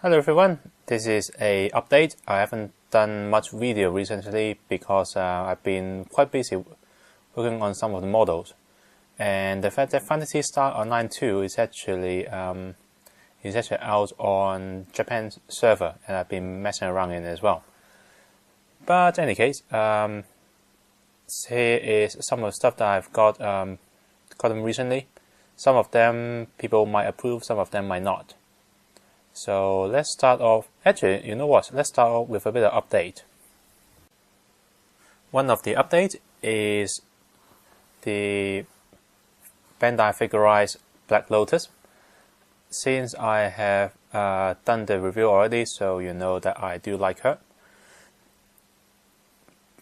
Hello everyone, this is a update. I haven't done much video recently because I've been quite busy working on some of the models. And the fact that Phantasy Star Online 2 is actually out on Japan's server, and I've been messing around in it as well. But in any case, here is some of the stuff that I've gotten recently. Some of them people might approve, some of them might not. So let's start off. Actually, you know what? Let's start off with a bit of update. One of the updates is the Bandai Figure-rise Black Lotus. Since I have done the review already, so you know that I do like her.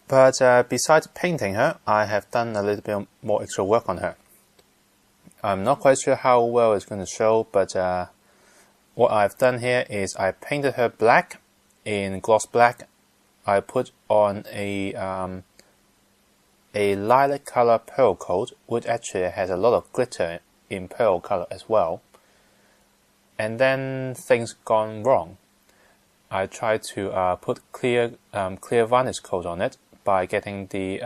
But besides painting her, I have done a little bit more extra work on her. I'm not quite sure how well it's going to show, but what I've done here is I painted her black in gloss black. I put on a lilac color pearl coat, which actually has a lot of glitter in pearl color as well. And then things gone wrong. I tried to put clear varnish coat on it by getting the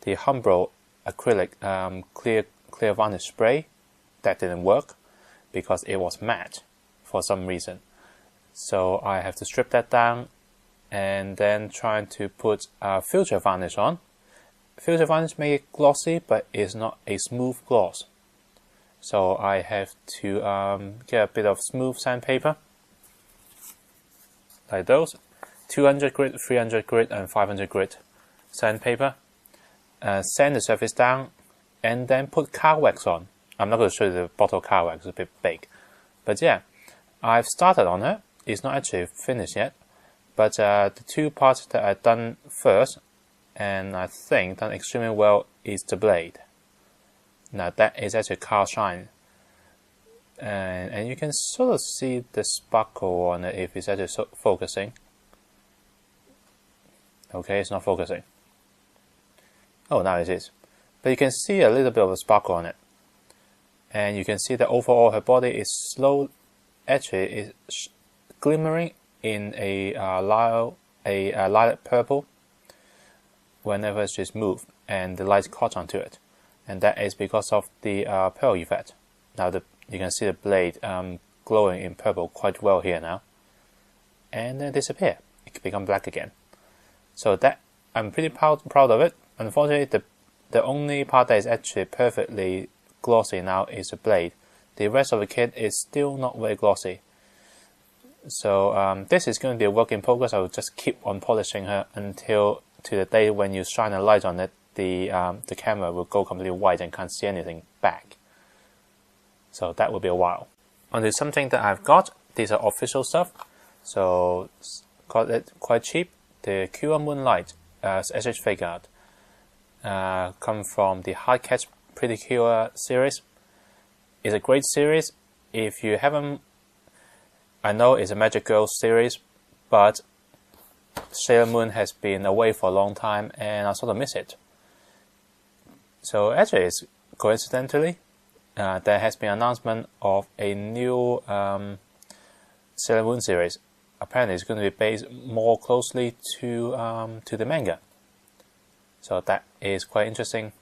Humbrol acrylic clear varnish spray. That didn't work because it was matte for some reason. So I have to strip that down and then trying to put filter varnish on. Filter varnish makes it glossy, but it's not a smooth gloss. So I have to get a bit of smooth sandpaper, like those, 200 grit, 300 grit, and 500 grit sandpaper. Sand the surface down, and then put car wax on. I'm not going to show you the bottle car wax, it's a bit big. But yeah, I've started on her. It's not actually finished yet. But the two parts that I've done first, and I think done extremely well, is the blade. Now that is actually car shine. And you can sort of see the sparkle on it if it's actually focusing. Okay, it's not focusing. Oh, now it is. But you can see a little bit of a sparkle on it. And you can see that overall her body is actually glimmering in a lilac purple whenever she's moved and the light caught onto it. And that is because of the pearl effect. Now you can see the blade glowing in purple quite well here now. And then disappear. It can become black again. So that I'm pretty proud of it. Unfortunately, the only part that is actually perfectly glossy now is the blade. The rest of the kit is still not very glossy. So this is going to be a work in progress. I will just keep on polishing her until to the day when you shine a light on it, the camera will go completely white and can't see anything back. So that will be a while. Onto something that I've got. These are official stuff. So got it quite cheap. The Kira Moonlight SH figure art come from the Hard Catch Pretty Cure series. It's a great series. If you haven't, I know it's a Magic Girls series, but Sailor Moon has been away for a long time and I sort of miss it. So actually, it's coincidentally, there has been an announcement of a new Sailor Moon series. Apparently, it's going to be based more closely to the manga. So that is quite interesting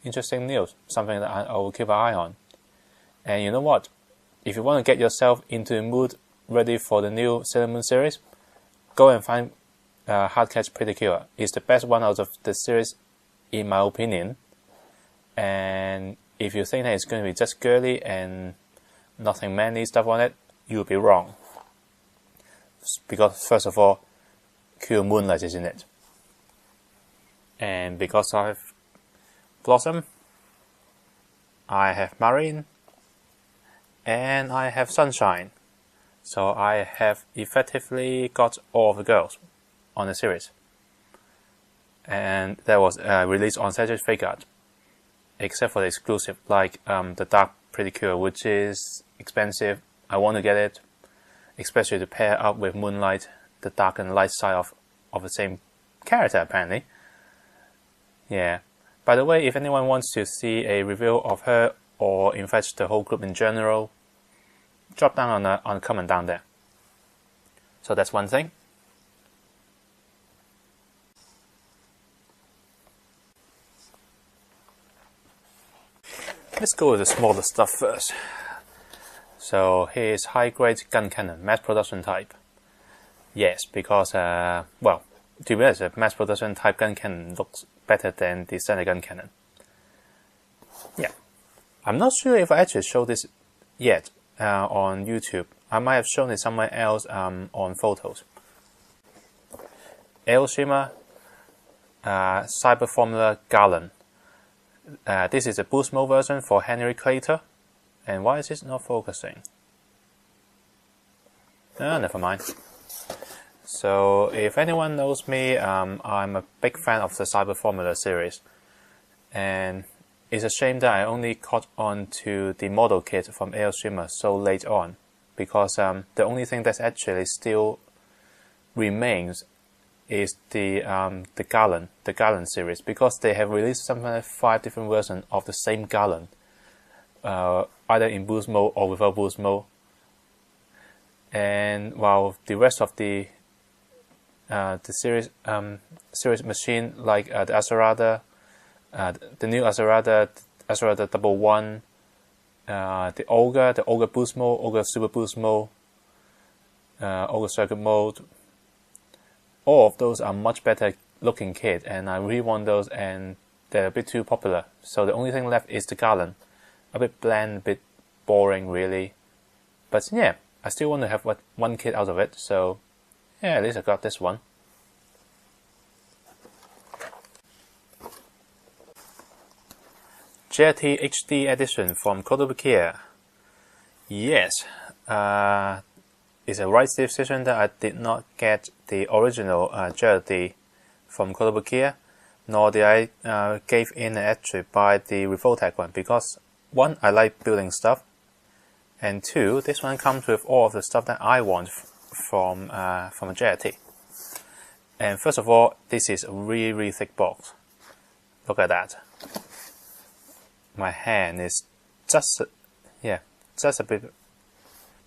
news, something that I will keep an eye on. And you know what? If you want to get yourself into the mood ready for the new Sailor Moon series, go and find Hard Catch Pretty Cure. It's the best one out of the series, in my opinion. And if you think that it's going to be just girly and nothing manly stuff on it, you'll be wrong. Because first of all, Cure Moonlight is in it. And because I have Blossom, I have Marine, and I have Sunshine. So I have effectively got all of the girls on the series. And that was released on Saturday Figure Art, except for the exclusive, like the Dark Pretty Cure, which is expensive. I want to get it, especially to pair up with Moonlight, the dark and light side of the same character, apparently. Yeah. By the way, if anyone wants to see a review of her, or in fact the whole group in general, drop down on a comment down there. So that's one thing. Let's go with the smaller stuff first. So here's high-grade gun cannon, mass production type. Yes, because, well, to be honest, a mass production type gun cannon looks better than the standard gun cannon. Yeah. I'm not sure if I actually showed this yet on YouTube. I might have shown it somewhere else on photos. Aoshima Cyber Formula Garland. This is a boost mode version for Henry Claytor. And why is this not focusing? Never mind. So if anyone knows me, I'm a big fan of the Cyber Formula series. And it's a shame that I only caught on to the model kit from Aoshima so late on. Because the only thing that's actually still remains is the Garland series, because they have released something like 5 different versions of the same Garland, either in boost mode or without boost mode. And while the rest of the series machine, like the Azerada, the new Azerada, Azerada 111, the Ogre boost mode, Ogre super boost mode, Ogre circuit mode, all of those are much better looking kit, and I really want those, and they're a bit too popular. So the only thing left is the Garland. A bit bland, a bit boring really. But yeah, I still want to have one kit out of it, so yeah, at least I got this one. JLT HD edition from Kotobukiya. Yes, it's a right decision that I did not get the original JLT from Kotobukiya, nor did I give in and actually buy the Revoltech one, because 1, I like building stuff, and 2, this one comes with all of the stuff that I want from a JLT. And first of all, this is a really thick box. Look at that. My hand is just a bit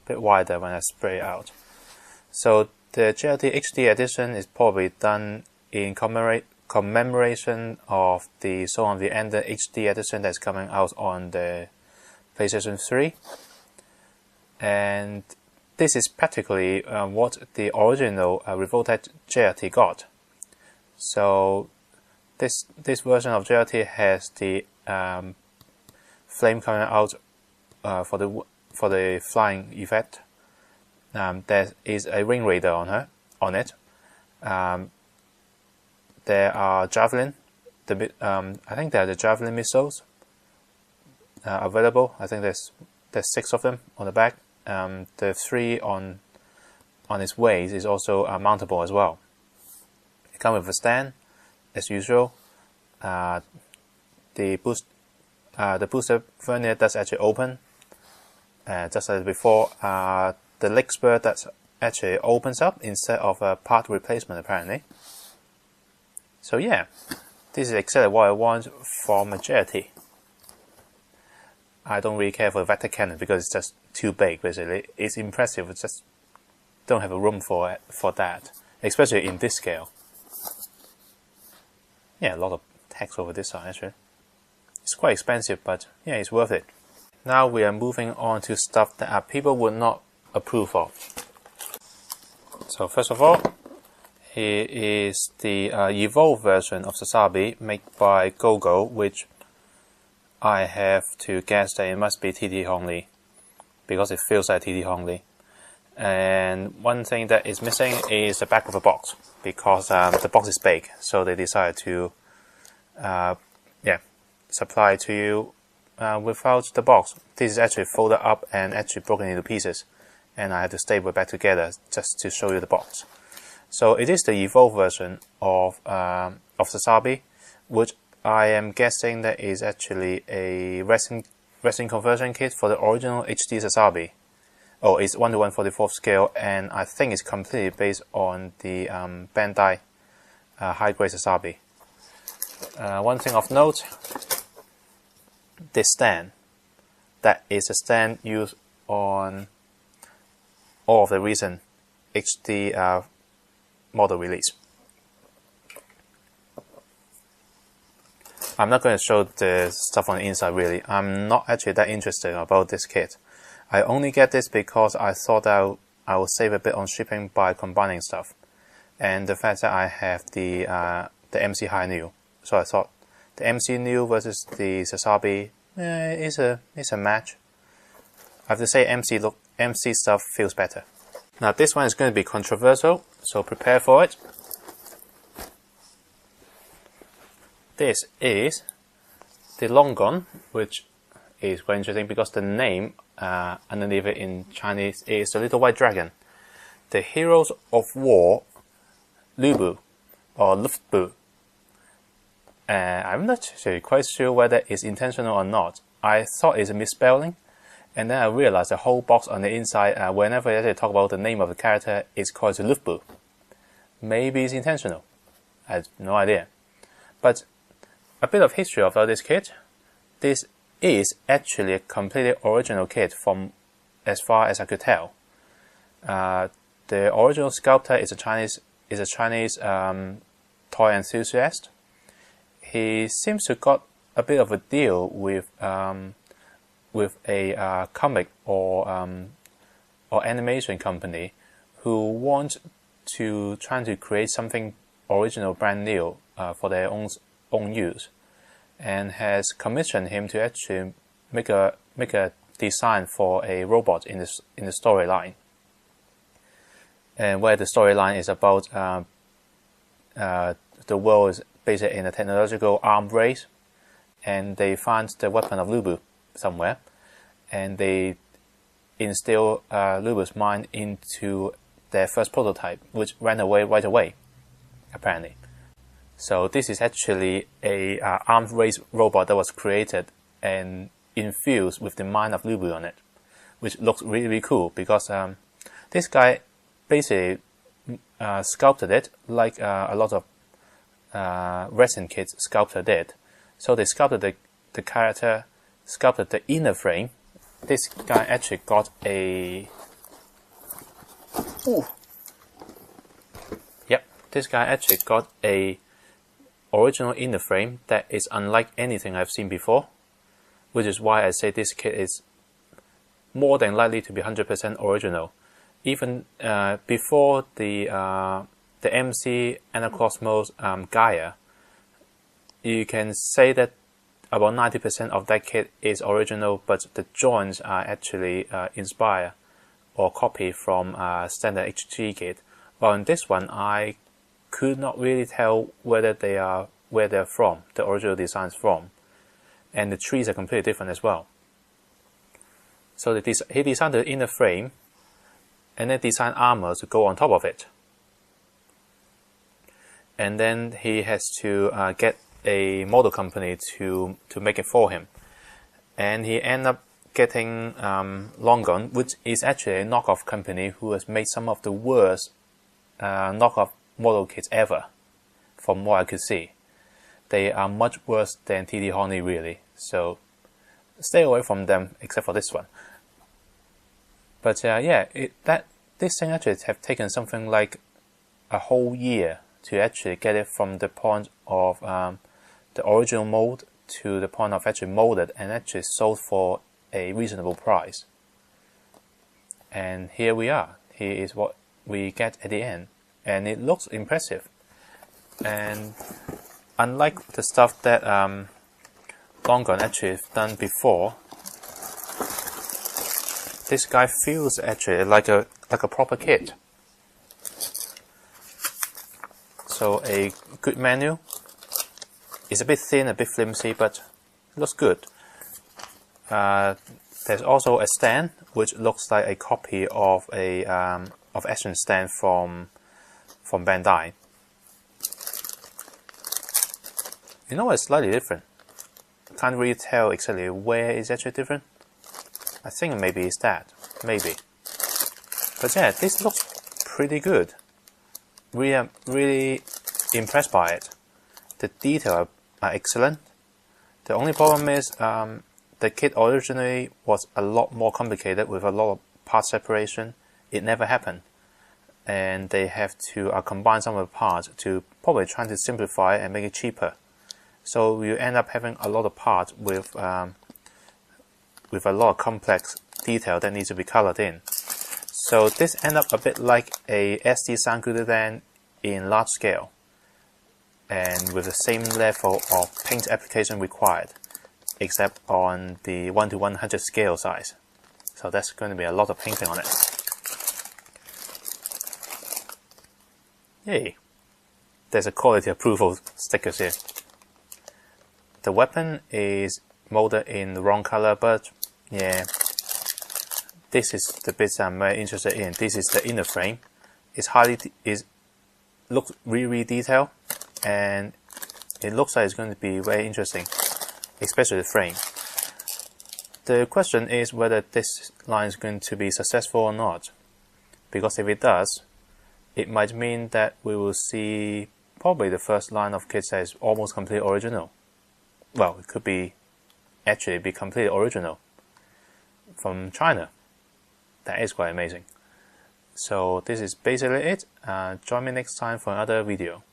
wider when I spray it out. So the JLT HD edition is probably done in commemoration of the Soul of the Ender HD edition that's coming out on the PlayStation 3. And this is practically what the original Revoltech JLT got. So this version of JLT has the flame coming out for the flying effect. There is a ring raider on it. There are javelin. I think there are the javelin missiles available. I think there's 6 of them on the back. The 3 on its waist is also mountable as well. It comes with a stand as usual. The booster vernier does actually open, just as before. The leg spur that actually opens up instead of a part replacement apparently. So yeah, this is exactly what I want from a JLT. I don't really care for the vector cannon because it's just too big basically. It's impressive, it's just don't have a room for that, especially in this scale. Yeah, a lot of text over this side actually. It's quite expensive, but yeah, it's worth it. Now we are moving on to stuff that people would not approve of. So first of all, here is the Evolve version of Sazabi made by Gogo, which I have to guess that it must be TT Honglin, because it feels like TT Honglin. And one thing that is missing is the back of the box, because the box is big, so they decided to supply to you without the box. This is actually folded up and actually broken into pieces, and I had to staple it back together just to show you the box. So it is the Evolve version of Sazabi, which I am guessing that is actually a resin conversion kit for the original HD Sazabi. Oh, it's 1:1 44th scale, and I think it's completely based on the Bandai high-grade Sazabi. One thing of note, this stand. That is a stand used on all of the recent HD model release. I'm not going to show the stuff on the inside really. I'm not actually that interested about this kit. I only get this because I thought that I will save a bit on shipping by combining stuff. And the fact that I have the MC High New. So I thought the MC New versus the Sazabi is a match. I have to say MC stuff feels better. Now this one is going to be controversial, so prepare for it. This is the Longon, which is quite interesting because the name underneath it in Chinese is the Little White Dragon. The Heroes of War Lubu or Luftbu. I'm not actually quite sure whether it's intentional or not. I thought it's a misspelling, and then I realized the whole box on the inside, whenever they talk about the name of the character, it's called Luftbu. Maybe it's intentional. I have no idea. But a bit of history about this kit. This is actually a completely original kit from as far as I could tell. The original sculptor is a Chinese toy enthusiast. He seems to got a bit of a deal with a comic or animation company who want to try to create something original, brand new for their own use, and has commissioned him to actually make a design for a robot in the storyline. And where the storyline is about the world is based in a technological armed race, and they find the weapon of Lubu somewhere, and they instill Lubu's mind into their first prototype, which ran away right away, apparently. So this is actually a armed race robot that was created and infused with the mind of Lubu on it, which looks really cool because this guy basically sculpted it like a lot of resin kits sculptor did. So they sculpted the character, sculpted the inner frame. This guy actually got a... Ooh. Yep, this guy actually got a original inner frame that is unlike anything I've seen before, which is why I say this kit is more than likely to be 100% original. Even before the MC Anacosmos Gaia, you can say that about 90% of that kit is original, but the joints are actually inspired or copied from standard HG kit. Well, in this one, I could not really tell whether where they're from, the original designs from, and the trees are completely different as well. So he designed the inner frame, and then designed armor to go on top of it. And then he has to get a model company to make it for him. And he ended up getting Longon, which is actually a knockoff company who has made some of the worst knockoff model kits ever, from what I could see. They are much worse than TT Honey, really. So stay away from them, except for this one. But yeah, this thing actually have taken something like a whole year to actually get it from the point of the original mold to the point of actually molded and actually sold for a reasonable price. And here we are. Here is what we get at the end. And it looks impressive. And unlike the stuff that Longon actually have done before, this guy feels actually like a proper kit. So a good menu. It's a bit thin, a bit flimsy, but it looks good. There's also a stand, which looks like a copy of a action stand from Bandai. You know, it's slightly different. Can't really tell exactly where it's actually different. I think maybe it's that, maybe. But yeah, this looks pretty good. Really impressed by it. The detail are excellent. The only problem is the kit originally was a lot more complicated with a lot of part separation it never happened, and they have to combine some of the parts to probably try to simplify it and make it cheaper. So you end up having a lot of parts with a lot of complex detail that needs to be colored in. So this ends up a bit like a SD Sankudadan in large scale, and with the same level of paint application required, except on the 1:100 scale size. So that's going to be a lot of painting on it. Yay! There's a quality approval stickers here. The weapon is molded in the wrong color, but yeah, this is the bits I'm very interested in. This is the inner frame. Looks really detailed, and it looks like it's going to be very interesting, especially the frame. The question is whether this line is going to be successful or not, because if it does, it might mean that we will see probably the first line of kits that is almost completely original. Well, it could be actually be completely original from China. That is quite amazing. So this is basically it. Join me next time for another video.